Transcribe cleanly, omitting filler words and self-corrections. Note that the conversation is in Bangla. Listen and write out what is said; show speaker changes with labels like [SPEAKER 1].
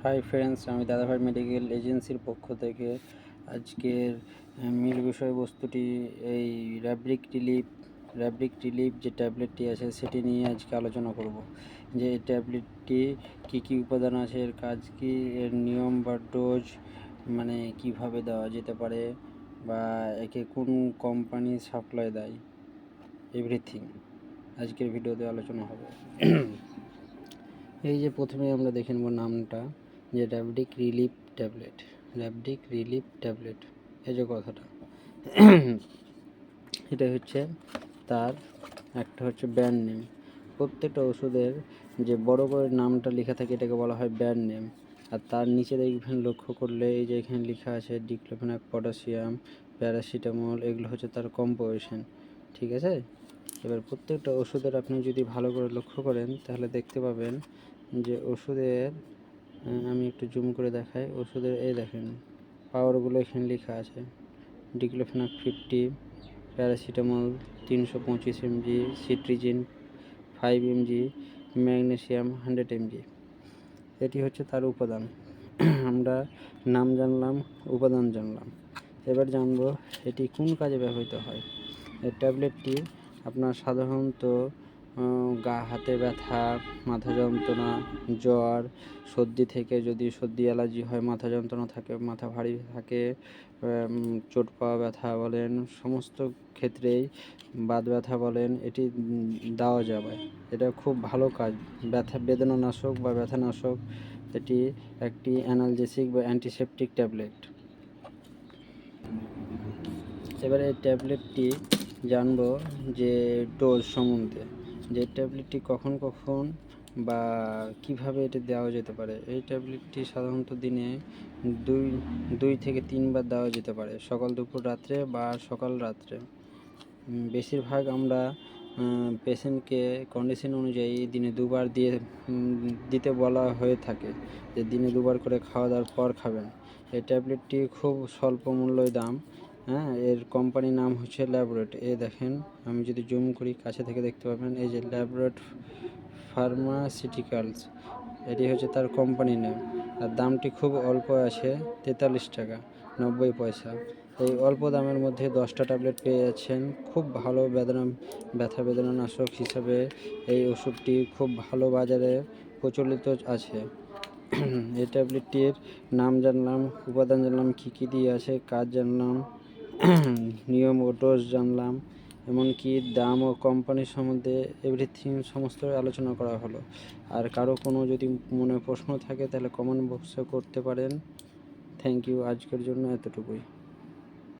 [SPEAKER 1] হাই ফ্রেন্ডস, আমি দাদাভাই মেডিকেল এজেন্সির পক্ষ থেকে আজকের মূল বিষয়বস্তুটি এই র্যাব্রিক রিলিফ যে ট্যাবলেটটি আছে সেটি নিয়ে আজকে আলোচনা করব। যে এই ট্যাবলেটটি কী উপাদান আছে, এর কাজ কী, এর নিয়ম বা ডোজ মানে কিভাবে দেওয়া যেতে পারে, বা একে কোন কোম্পানি সাপ্লাই দেয়, এভরিথিং আজকের ভিডিওতে আলোচনা হবে। এই যে প্রথমে আমরা দেখে নেব নামটা, যে র্যাব্রিক রিলিফ ট্যাবলেট, এই যে কথাটা এটা হচ্ছে তার একটা হচ্ছে ব্র্যান্ড নেম। প্রত্যেকটা ওষুধের যে বড় করে নামটা লেখা থাকে এটাকে বলা হয় ব্র্যান্ড নেম। আর তার নিচে দেখবেন, লক্ষ্য করলে এই যে এখানে লেখা আছে ডিক্লোফেনাক, পটাশিয়াম, প্যারাসিটামল, এগুলো হচ্ছে তার কম্পোজিশন। ঠিক আছে, এবার প্রত্যেকটা ওষুধের আপনি যদি ভালো করে লক্ষ্য করেন তাহলে দেখতে পাবেন যে ওষুধের, আমি একটু জুম করে দেখাই, ওষুধের এই দেখেন পাওয়ারগুলো এখানে লেখা আছে। Diclofenac 50, paracetamol 325 mg, cetirizine 5 mg, magnesium 100 mg। এটি হচ্ছে তার উপাদান। আমরা নাম জানলাম, উপাদান জানলাম, এবার জানবো এটি কোন কাজে ব্যবহৃত হয়। এই ট্যাবলেটটি আপনার সাধারণত গা হাতে ব্যথা, মাথা যন্ত্রণা, জ্বর, সর্দি থেকে, যদি সর্দি অ্যালার্জি হয়, মাথা যন্ত্রণা থাকে, মাথা ভারী থাকে, চোট পাওয়া ব্যথা বলেন, সমস্ত ক্ষেত্রেই বাত ব্যথা বলেন, এটি দেওয়া যাবে। এটা খুব ভালো কাজ, বেদনানাশক বা ব্যথানাশক। এটি একটি অ্যানালজেসিক বা অ্যান্টিসেপটিক ট্যাবলেট। এবারে এই ট্যাবলেটটি জানবো যে ডোজ সম্বন্ধে, যে ট্যাবলেটটি কখন বা কিভাবে এটি দেওয়া যেতে পারে। এই ট্যাবলেটটি সাধারণত দিনে 2 থেকে 3 বার দেওয়া যেতে পারে, সকাল, দুপুর, রাত্রে বা সকাল রাত্রে। বেশিরভাগ আমরা পেশেন্টকে কন্ডিশন অনুযায়ী দিনে 2 বার দিতে বলা হয়ে থাকে, যে দিনে 2 বার করে খাওয়া দাওয়ার পর খাবেন। এই ট্যাবলেটটি খুব স্বল্প মূল্যই দাম। এর কোম্পানির নাম হচ্ছে ল্যাবরেট। এই দেখেন, আমি যদি জুম করি কাছে থেকে দেখতে পাবেন, এই যে ল্যাবরেট ফার্মাসিউটিক্যালস, এটি হচ্ছে তার কোম্পানির নাম। আর দামটি খুব অল্প আছে, 43 টাকা 90 পয়সা। এই অল্প দামের মধ্যে 10টা ট্যাবলেট পেয়ে যাচ্ছেন। খুব ভালো ব্যথা বেদনানাশক হিসাবে এই ওষুধটি খুব ভালো বাজারে প্রচলিত আছে। এই ট্যাবলেটটির নাম জানলাম, উপাদান জানলাম, কী দিয়ে আছে, কাজ জানলাম, নিয়ম ও ডোজ জানলাম, এমনকি দাম ও কোম্পানির সম্বন্ধে এভরিথিং সমস্ত আলোচনা করা হলো। আর কারো কোনো যদি মনে প্রশ্ন থাকে তাহলে কমেন্ট বক্সে করতে পারেন। থ্যাংক ইউ, আজকের জন্য এতটুকুই।